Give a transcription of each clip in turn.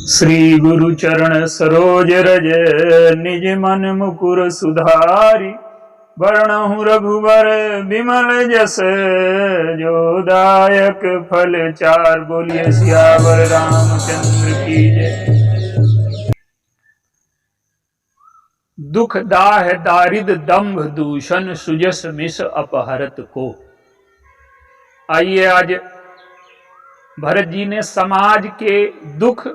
श्री गुरु चरण सरोज रज निज मन मुकुर सुधारी। वर्णहु रघुबर विमल जस जो दायक फल चार। बोलिए सियावर रामचंद्र की जय। दुख दाह दारिद दंभ दूषण सुजस मिस अपहरत को। आइए आज भरत जी ने समाज के दुख,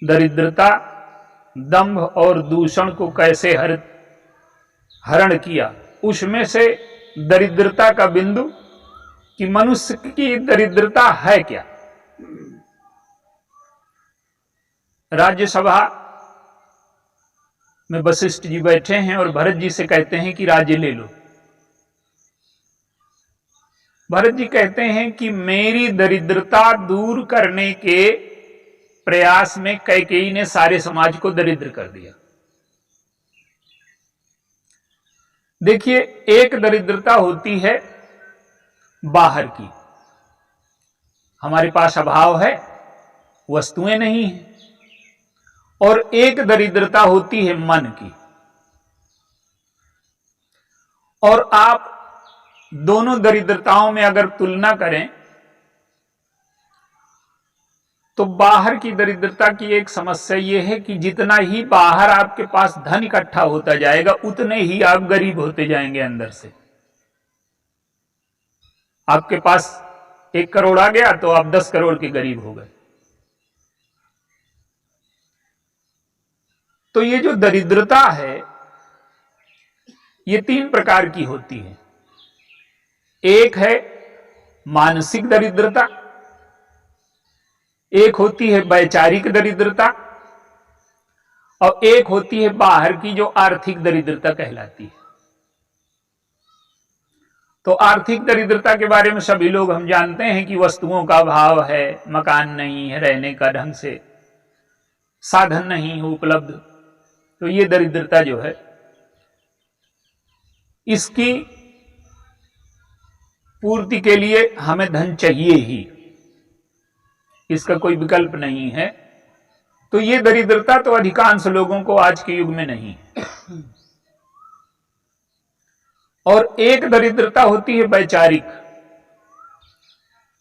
दरिद्रता, दंभ और दूषण को कैसे हरण किया। उसमें से दरिद्रता का बिंदु कि मनुष्य की दरिद्रता है क्या। राज्यसभा में वशिष्ठ जी बैठे हैं और भरत जी से कहते हैं कि राज्य ले लो। भरत जी कहते हैं कि मेरी दरिद्रता दूर करने के प्रयास में कैकेयी ने सारे समाज को दरिद्र कर दिया। देखिए, एक दरिद्रता होती है बाहर की, हमारे पास अभाव है, वस्तुएं नहीं है। और एक दरिद्रता होती है मन की। और आप दोनों दरिद्रताओं में अगर तुलना करें तो बाहर की दरिद्रता की एक समस्या यह है कि जितना ही बाहर आपके पास धन इकट्ठा होता जाएगा उतने ही आप गरीब होते जाएंगे अंदर से। आपके पास 1 करोड़ आ गया तो आप 10 करोड़ के गरीब हो गए। तो ये जो दरिद्रता है ये 3 प्रकार की होती है। एक है मानसिक दरिद्रता, एक होती है वैचारिक दरिद्रता, और एक होती है बाहर की जो आर्थिक दरिद्रता कहलाती है। तो आर्थिक दरिद्रता के बारे में सभी लोग हम जानते हैं कि वस्तुओं का अभाव है, मकान नहीं है, रहने का ढंग से साधन नहीं है उपलब्ध। तो ये दरिद्रता जो है इसकी पूर्ति के लिए हमें धन चाहिए ही, इसका कोई विकल्प नहीं है। तो ये दरिद्रता तो अधिकांश लोगों को आज के युग में नहीं है। और एक दरिद्रता होती है वैचारिक,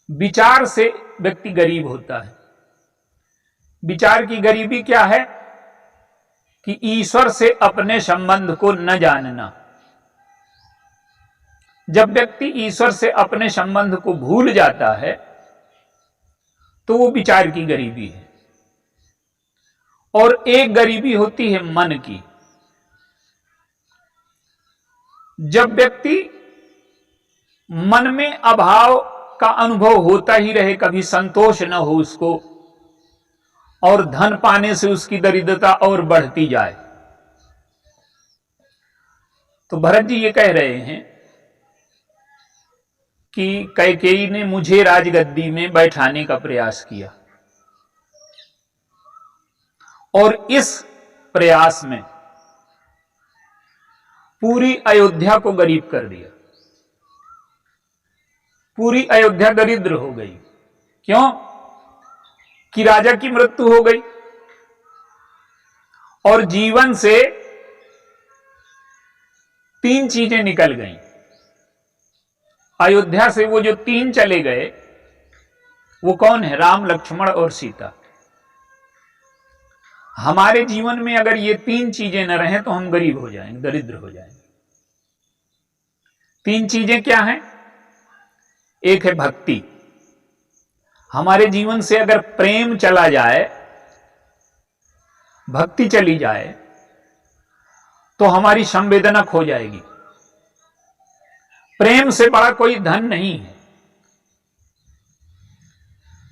विचार से व्यक्ति गरीब होता है। विचार की गरीबी क्या है कि ईश्वर से अपने संबंध को न जानना। जब व्यक्ति ईश्वर से अपने संबंध को भूल जाता है तो वो विचार की गरीबी है। और एक गरीबी होती है मन की। जब व्यक्ति मन में अभाव का अनुभव होता ही रहे, कभी संतोष न हो उसको, और धन पाने से उसकी दरिद्रता और बढ़ती जाए। तो भरत जी ये कह रहे हैं कि कैकेयी ने मुझे राजगद्दी में बैठाने का प्रयास किया और इस प्रयास में पूरी अयोध्या को गरीब कर दिया। पूरी अयोध्या दरिद्र हो गई। क्यों? कि राजा की मृत्यु हो गई और जीवन से 3 चीजें निकल गईं। अयोध्या से वो जो 3 चले गए वो कौन है? राम, लक्ष्मण और सीता। हमारे जीवन में अगर ये 3 चीजें न रहें तो हम गरीब हो जाएंगे, दरिद्र हो जाएंगे। 3 चीजें क्या हैं? एक है भक्ति। हमारे जीवन से अगर प्रेम चला जाए, भक्ति चली जाए, तो हमारी संवेदना खो जाएगी। प्रेम से बड़ा कोई धन नहीं है।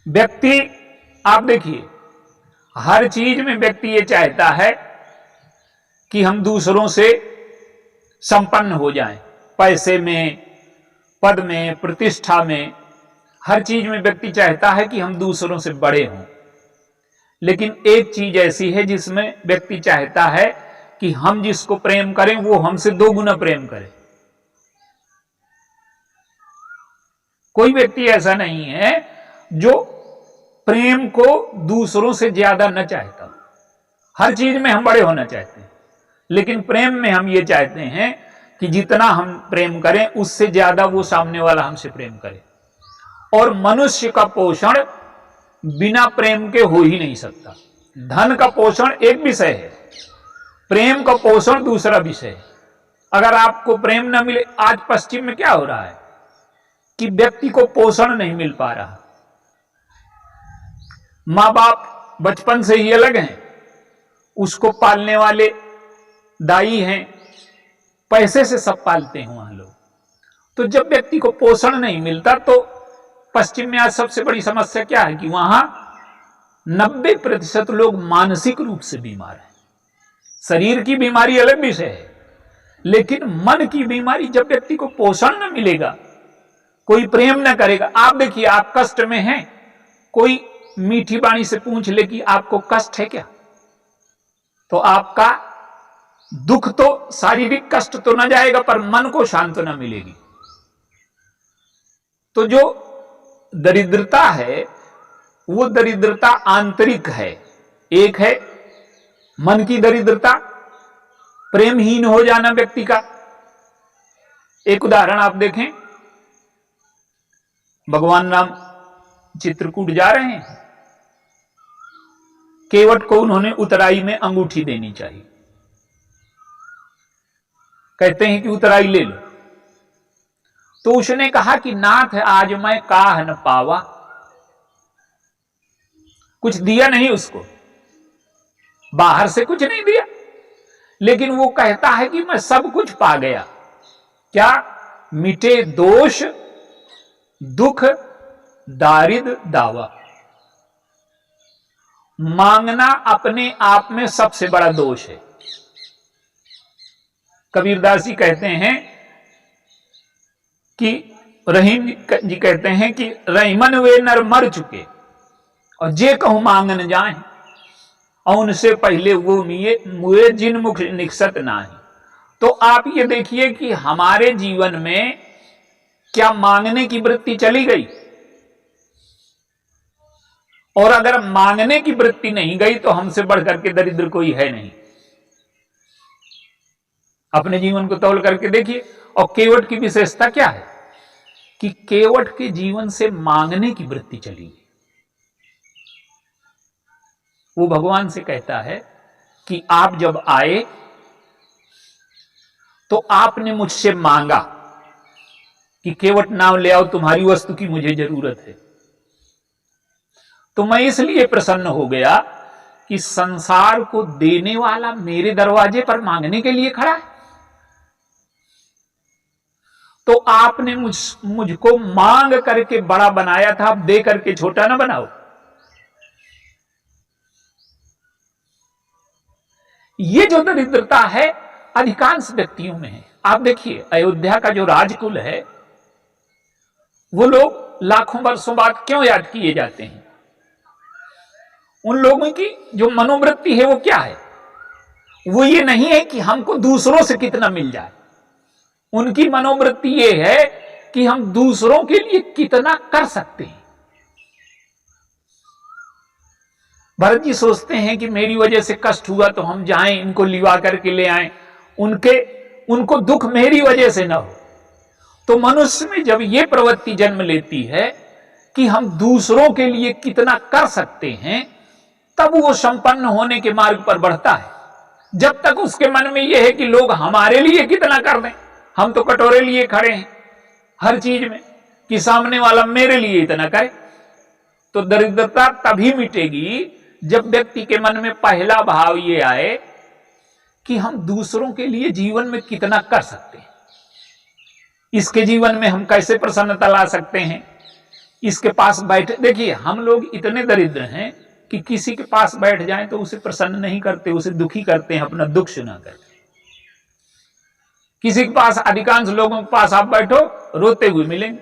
व्यक्ति, आप देखिए, हर चीज में व्यक्ति ये चाहता है कि हम दूसरों से संपन्न हो जाएं। पैसे में, पद में, प्रतिष्ठा में, हर चीज में व्यक्ति चाहता है कि हम दूसरों से बड़े हों। लेकिन एक चीज ऐसी है जिसमें व्यक्ति चाहता है कि हम जिसको प्रेम करें वो हमसे 2 गुना प्रेम करे। कोई व्यक्ति ऐसा नहीं है जो प्रेम को दूसरों से ज्यादा न चाहता। हर चीज में हम बड़े होना चाहते हैं, लेकिन प्रेम में हम ये चाहते हैं कि जितना हम प्रेम करें उससे ज्यादा वो सामने वाला हमसे प्रेम करे। और मनुष्य का पोषण बिना प्रेम के हो ही नहीं सकता। धन का पोषण एक विषय है, प्रेम का पोषण दूसरा विषय है। अगर आपको प्रेम न मिले, आज पश्चिम में क्या हो रहा है कि व्यक्ति को पोषण नहीं मिल पा रहा। मां बाप बचपन से ही अलग हैं, उसको पालने वाले दाई हैं, पैसे से सब पालते हैं वहां लोग। तो जब व्यक्ति को पोषण नहीं मिलता, तो पश्चिम में आज सबसे बड़ी समस्या क्या है कि वहां 90% लोग मानसिक रूप से बीमार हैं। शरीर की बीमारी अलग विषय है, लेकिन मन की बीमारी, जब व्यक्ति को पोषण न मिलेगा, कोई प्रेम न करेगा। आप देखिए, आप कष्ट में हैं, कोई मीठी वाणी से पूछ ले कि आपको कष्ट है क्या, तो आपका दुख तो, शारीरिक कष्ट तो न जाएगा, पर मन को शांति न मिलेगी। तो जो दरिद्रता है वो दरिद्रता आंतरिक है। एक है मन की दरिद्रता, प्रेमहीन हो जाना व्यक्ति का। एक उदाहरण आप देखें, भगवान राम चित्रकूट जा रहे हैं, केवट को उन्होंने उतराई में अंगूठी देनी चाहिए। कहते हैं कि उतराई ले लो, तो उसने कहा कि नाथ आज मैं काह न पावा। कुछ दिया नहीं उसको, बाहर से कुछ नहीं दिया, लेकिन वो कहता है कि मैं सब कुछ पा गया। क्या? मिटे दोष दुख दारिद दावा। मांगना अपने आप में सबसे बड़ा दोष है। कबीरदास जी कहते हैं कि रहीम जी कहते हैं कि रहीमन वे नर मर चुके और जे कहूं मांग न जाए, और उनसे पहले वो मुए जिन मुख निकसत नाही। तो आप ये देखिए कि हमारे जीवन में क्या मांगने की वृत्ति चली गई? और अगर मांगने की वृत्ति नहीं गई तो हमसे बढ़कर के दरिद्र कोई है नहीं। अपने जीवन को तौल करके देखिए। और केवट की विशेषता क्या है कि केवट के जीवन से मांगने की वृत्ति चली गई। वो भगवान से कहता है कि आप जब आए तो आपने मुझसे मांगा कि केवट नाम ले आओ, तुम्हारी वस्तु की मुझे जरूरत है। तो मैं इसलिए प्रसन्न हो गया कि संसार को देने वाला मेरे दरवाजे पर मांगने के लिए खड़ा है। तो आपने मुझको मांग करके बड़ा बनाया था, अब दे करके छोटा ना बनाओ। ये जो दरिद्रता है अधिकांश व्यक्तियों में है। आप देखिए, अयोध्या का जो राजकुल है, वो लोग लाखों वर्षों बाद क्यों याद किए जाते हैं? उन लोगों की जो मनोवृत्ति है वो क्या है? वो ये नहीं है कि हमको दूसरों से कितना मिल जाए। उनकी मनोवृत्ति ये है कि हम दूसरों के लिए कितना कर सकते हैं। भरत जी सोचते हैं कि मेरी वजह से कष्ट हुआ तो हम जाएं, इनको लिवा करके ले आएं, उनको दुख मेरी वजह से ना हो। तो मनुष्य में जब ये प्रवृत्ति जन्म लेती है कि हम दूसरों के लिए कितना कर सकते हैं, तब वो संपन्न होने के मार्ग पर बढ़ता है। जब तक उसके मन में यह है कि लोग हमारे लिए कितना कर दें, हम तो कटोरे लिए खड़े हैं हर चीज में, कि सामने वाला मेरे लिए इतना करे, तो दरिद्रता तभी मिटेगी जब व्यक्ति के मन में पहला भाव ये आए कि हम दूसरों के लिए जीवन में कितना कर सकते हैं, इसके जीवन में हम कैसे प्रसन्नता ला सकते हैं, इसके पास बैठे। देखिए, हम लोग इतने दरिद्र हैं कि किसी के पास बैठ जाएं तो उसे प्रसन्न नहीं करते, उसे दुखी करते हैं, अपना दुख सुना करके। किसी के पास, अधिकांश लोगों के पास आप बैठो रोते हुए मिलेंगे।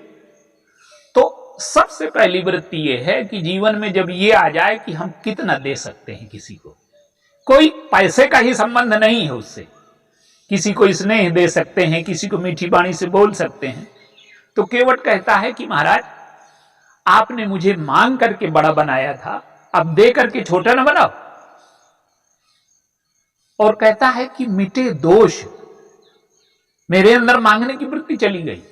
तो सबसे पहली वृत्ति यह है कि जीवन में जब ये आ जाए कि हम कितना दे सकते हैं किसी को, कोई पैसे का ही संबंध नहीं है उससे, किसी को स्नेह दे सकते हैं, किसी को मीठी वाणी से बोल सकते हैं, तो केवट कहता है कि महाराज आपने मुझे मांग करके बड़ा बनाया था, अब दे करके छोटा न बनाओ। और कहता है कि मिटे दोष, मेरे अंदर मांगने की वृत्ति चली गई।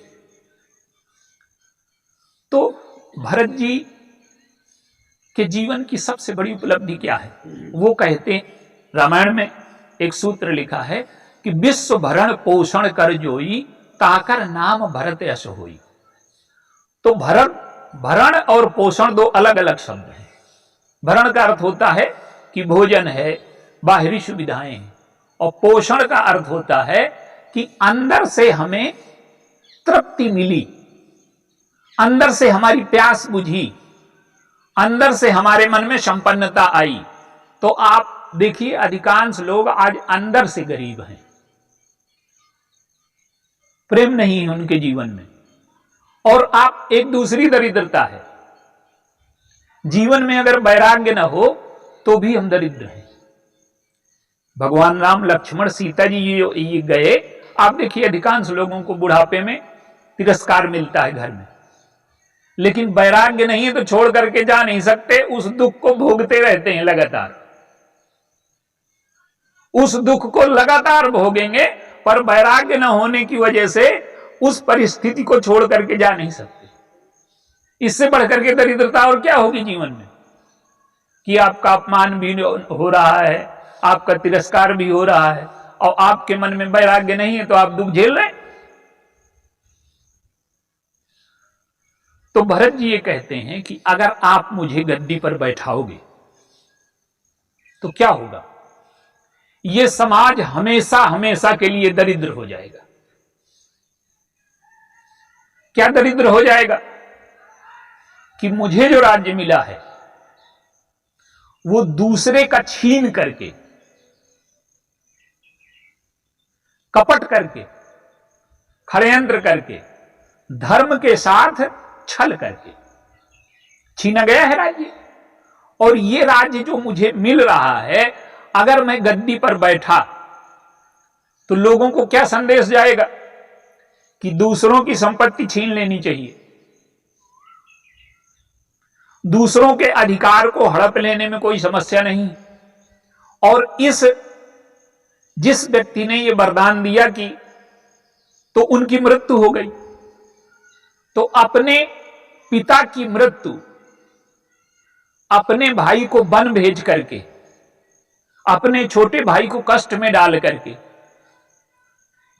तो भरत जी के जीवन की सबसे बड़ी उपलब्धि क्या है? वो कहते, रामायण में एक सूत्र लिखा है कि विश्व भरण पोषण कर जोई, ताकर नाम भरत यश होई। तो भरण और पोषण दो अलग अलग शब्द हैं। भरण का अर्थ होता है कि भोजन है, बाहरी सुविधाएं हैं, और पोषण का अर्थ होता है कि अंदर से हमें तृप्ति मिली, अंदर से हमारी प्यास बुझी, अंदर से हमारे मन में संपन्नता आई। तो आप देखिए, अधिकांश लोग आज अंदर से गरीब हैं, प्रेम नहीं है उनके जीवन में। और आप एक दूसरी दरिद्रता है, जीवन में अगर वैराग्य न हो तो भी हम दरिद्र हैं। भगवान राम, लक्ष्मण, सीता जी ये गए, आप देखिए अधिकांश लोगों को बुढ़ापे में तिरस्कार मिलता है घर में, लेकिन वैराग्य नहीं है तो छोड़ करके जा नहीं सकते, उस दुख को भोगते रहते हैं लगातार, उस दुख को लगातार भोगेंगे, पर वैराग्य न होने की वजह से उस परिस्थिति को छोड़ करके जा नहीं सकते। इससे बढ़कर के दरिद्रता और क्या होगी जीवन में, कि आपका अपमान भी हो रहा है, आपका तिरस्कार भी हो रहा है, और आपके मन में वैराग्य नहीं है तो आप दुख झेल रहे हैं। तो भरत जी ये कहते हैं कि अगर आप मुझे गद्दी पर बैठाओगे तो क्या होगा, ये समाज हमेशा हमेशा के लिए दरिद्र हो जाएगा। क्या दरिद्र हो जाएगा? कि मुझे जो राज्य मिला है वो दूसरे का छीन करके, कपट करके, षड्यंत्र करके, धर्म के साथ छल करके छीना गया है राज्य। और ये राज्य जो मुझे मिल रहा है, अगर मैं गद्दी पर बैठा तो लोगों को क्या संदेश जाएगा कि दूसरों की संपत्ति छीन लेनी चाहिए, दूसरों के अधिकार को हड़प लेने में कोई समस्या नहीं। और जिस व्यक्ति ने यह वरदान दिया कि तो उनकी मृत्यु हो गई, तो अपने पिता की मृत्यु अपने भाई को वन भेज करके, अपने छोटे भाई को कष्ट में डाल करके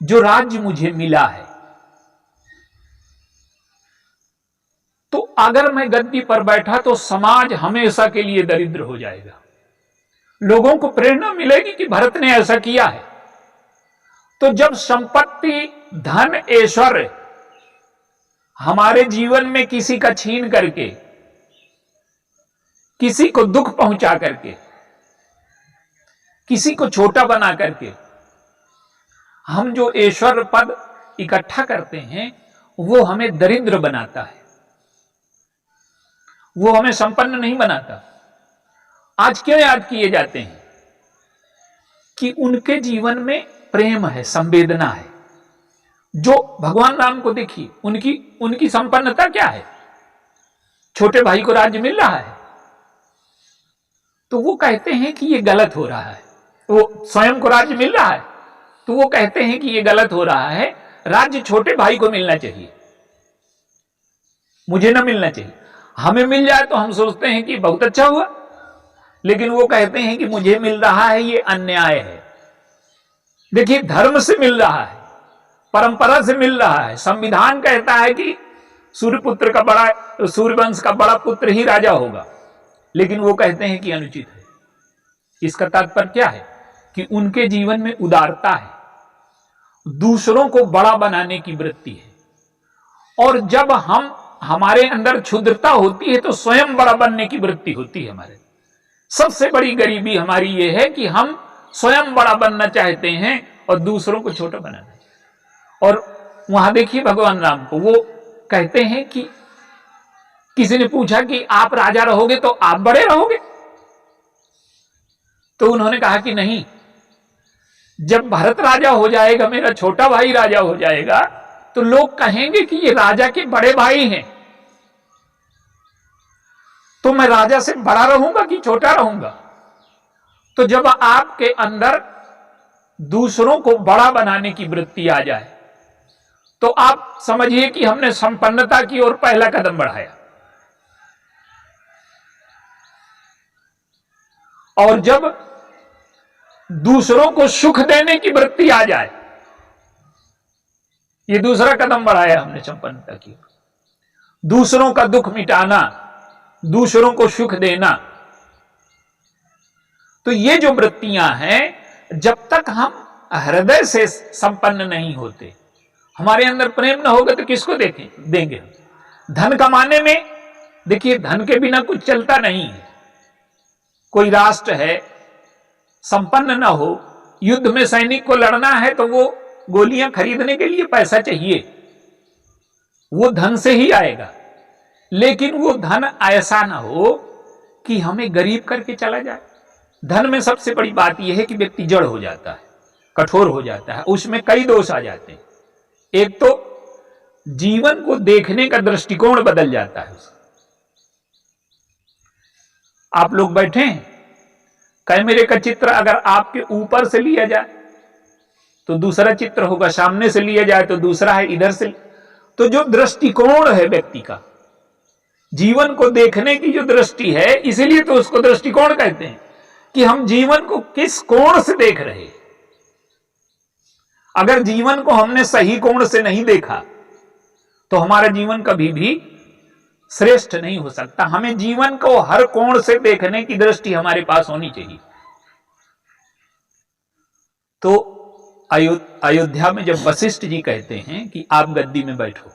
जो राज्य मुझे मिला है, तो अगर मैं गद्दी पर बैठा तो समाज हमेशा के लिए दरिद्र हो जाएगा। लोगों को प्रेरणा मिलेगी कि भरत ने ऐसा किया है। तो जब संपत्ति, धन, ऐश्वर्य हमारे जीवन में किसी का छीन करके, किसी को दुख पहुंचा करके, किसी को छोटा बना करके हम जो ऐश्वर्य पद इकट्ठा करते हैं, वो हमें दरिद्र बनाता है, वो हमें संपन्न नहीं बनाता। आज क्यों याद किए जाते हैं? कि उनके जीवन में प्रेम है, संवेदना है। जो भगवान राम को देखिए, उनकी संपन्नता क्या है? छोटे भाई को राज्य मिल रहा है, तो वो कहते हैं कि ये गलत हो रहा है। वो स्वयं को राज्य मिल रहा है, तो वो कहते हैं कि ये गलत हो रहा है, राज्य छोटे भाई को मिलना चाहिए, मुझे ना मिलना चाहिए। हमें मिल जाए तो हम सोचते हैं कि बहुत अच्छा हुआ, लेकिन वो कहते हैं कि मुझे मिल रहा है, ये अन्याय है। देखिए, धर्म से मिल रहा है, परंपरा से मिल रहा है। संविधान कहता है कि सूर्यवंश का बड़ा पुत्र ही राजा होगा, लेकिन वो कहते हैं कि अनुचित है। इसका तात्पर्य क्या है? कि उनके जीवन में उदारता है, दूसरों को बड़ा बनाने की वृत्ति है। और जब हमारे अंदर क्षुद्रता होती है तो स्वयं बड़ा बनने की वृत्ति होती है। हमारे सबसे बड़ी गरीबी हमारी ये है कि हम स्वयं बड़ा बनना चाहते हैं और दूसरों को छोटा बनाना। और वहां देखिए भगवान राम को, वो कहते हैं कि किसी ने पूछा कि आप राजा रहोगे तो आप बड़े रहोगे? तो उन्होंने कहा कि नहीं, जब भरत राजा हो जाएगा, मेरा छोटा भाई राजा हो जाएगा, तो लोग कहेंगे कि ये राजा के बड़े भाई हैं, तो मैं राजा से बड़ा रहूंगा कि छोटा रहूंगा? तो जब आपके अंदर दूसरों को बड़ा बनाने की वृत्ति आ जाए तो आप समझिए कि हमने संपन्नता की ओर पहला कदम बढ़ाया। और जब दूसरों को सुख देने की वृत्ति आ जाए, ये दूसरा कदम बढ़ाया हमने संपन्नता की ओर। दूसरों का दुख मिटाना, दूसरों को सुख देना, तो ये जो वृत्तियां हैं, जब तक हम हृदय से संपन्न नहीं होते, हमारे अंदर प्रेम न होगा तो किसको देंगे हम? धन कमाने में देखिए, धन के बिना कुछ चलता नहीं है। कोई राष्ट्र है, संपन्न ना हो, युद्ध में सैनिक को लड़ना है तो वो गोलियां खरीदने के लिए पैसा चाहिए, वो धन से ही आएगा। लेकिन वो धन ऐसा ना हो कि हमें गरीब करके चला जाए। धन में सबसे बड़ी बात यह है कि व्यक्ति जड़ हो जाता है, कठोर हो जाता है, उसमें कई दोष आ जाते हैं। एक तो जीवन को देखने का दृष्टिकोण बदल जाता है उसका। आप लोग बैठे हैं, कैमरे का चित्र अगर आपके ऊपर से लिया जाए तो दूसरा चित्र होगा, सामने से लिया जाए तो दूसरा है, इधर से। तो जो दृष्टिकोण है व्यक्ति का, जीवन को देखने की जो दृष्टि है, इसीलिए तो उसको दृष्टिकोण कहते हैं कि हम जीवन को किस कोण से देख रहे हैं। अगर जीवन को हमने सही कोण से नहीं देखा तो हमारा जीवन कभी भी श्रेष्ठ नहीं हो सकता। हमें जीवन को हर कोण से देखने की दृष्टि हमारे पास होनी चाहिए। तो अयोध्या में जब वशिष्ठ जी कहते हैं कि आप गद्दी में बैठो,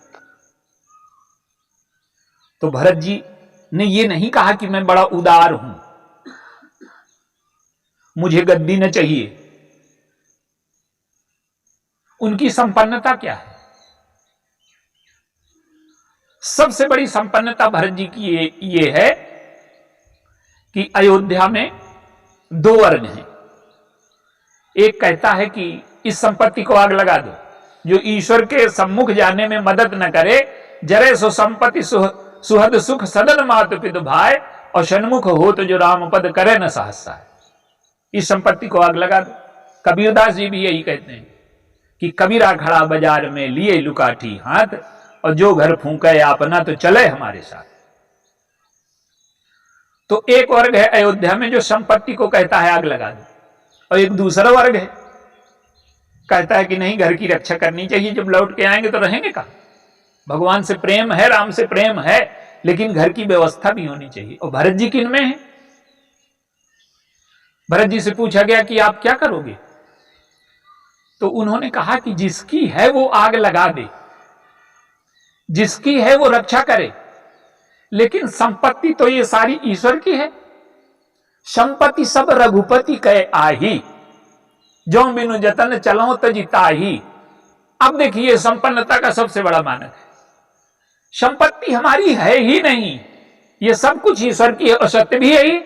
तो भरत जी ने यह नहीं कहा कि मैं बड़ा उदार हूं, मुझे गद्दी न चाहिए। उनकी संपन्नता क्या है? सबसे बड़ी संपन्नता भरत जी की ये है कि अयोध्या में दो वर्ग हैं। एक कहता है कि इस संपत्ति को आग लगा दो, जो ईश्वर के सम्मुख जाने में मदद न करे, जरे सो संपत्ति सुहद सुख सदन मात पितु भाई, और सन्मुख हो तो जो राम पद करे न सहसा है। इस संपत्ति को आग लगा दो। कबीरदास जी भी यही कहते हैं कि कबीरा खड़ा बाजार में लिए लुकाठी हाथ, और जो घर फूंके अपना तो चले हमारे साथ। तो एक वर्ग है अयोध्या में जो संपत्ति को कहता है आग लगा दो, और एक दूसरा वर्ग है कहता है कि नहीं, घर की रक्षा करनी चाहिए, जब लौट के आएंगे तो रहेंगे कहां? भगवान से प्रेम है, राम से प्रेम है, लेकिन घर की व्यवस्था भी होनी चाहिए। और भरत जी किन में है? भरत जी से पूछा गया कि आप क्या करोगे, तो उन्होंने कहा कि जिसकी है वो आग लगा दे, जिसकी है वो रक्षा करे, लेकिन संपत्ति तो ये सारी ईश्वर की है। संपत्ति सब रघुपति कहे आही, जो बिनु जतन चलो तजिता ही। अब देखिए, संपन्नता का सबसे बड़ा मानक है, संपत्ति हमारी है ही नहीं, ये सब कुछ ईश्वर की है, और सत्य भी है। ही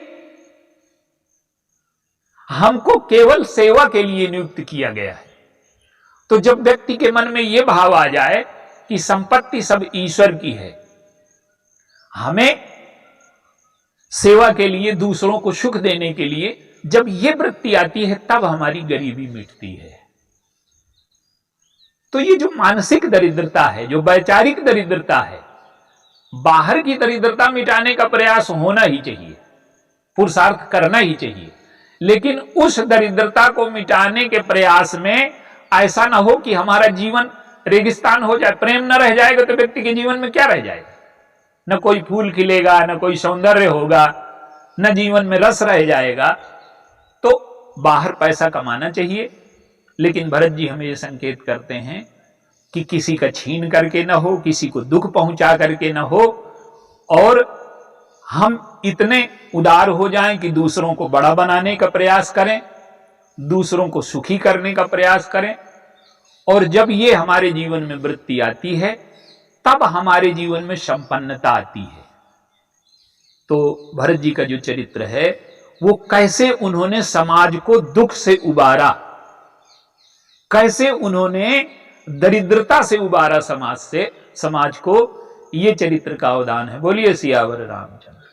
हमको केवल सेवा के लिए नियुक्त किया गया है। तो जब व्यक्ति के मन में यह भाव आ जाए कि संपत्ति सब ईश्वर की है, हमें सेवा के लिए, दूसरों को सुख देने के लिए जब यह वृत्ति आती है, तब हमारी गरीबी मिटती है। तो ये जो मानसिक दरिद्रता है, जो वैचारिक दरिद्रता है, बाहर की दरिद्रता मिटाने का प्रयास होना ही चाहिए, पुरुषार्थ करना ही चाहिए। लेकिन उस दरिद्रता को मिटाने के प्रयास में ऐसा ना हो कि हमारा जीवन रेगिस्तान हो जाए। प्रेम न रह जाएगा तो व्यक्ति के जीवन में क्या रह जाएगा? न कोई फूल खिलेगा, न कोई सौंदर्य होगा, न जीवन में रस रह जाएगा। तो बाहर पैसा कमाना चाहिए, लेकिन भरत जी हमें यह संकेत करते हैं कि किसी का छीन करके ना हो, किसी को दुख पहुंचा करके ना हो, और हम इतने उदार हो जाएं कि दूसरों को बड़ा बनाने का प्रयास करें, दूसरों को सुखी करने का प्रयास करें। और जब ये हमारे जीवन में वृत्ति आती है, तब हमारे जीवन में संपन्नता आती है। तो भरत जी का जो चरित्र है, वो कैसे उन्होंने समाज को दुख से उबारा, कैसे उन्होंने दरिद्रता से उबारा समाज को, ये चरित्र का अवदान है। बोलिए सियावर रामचंद्र।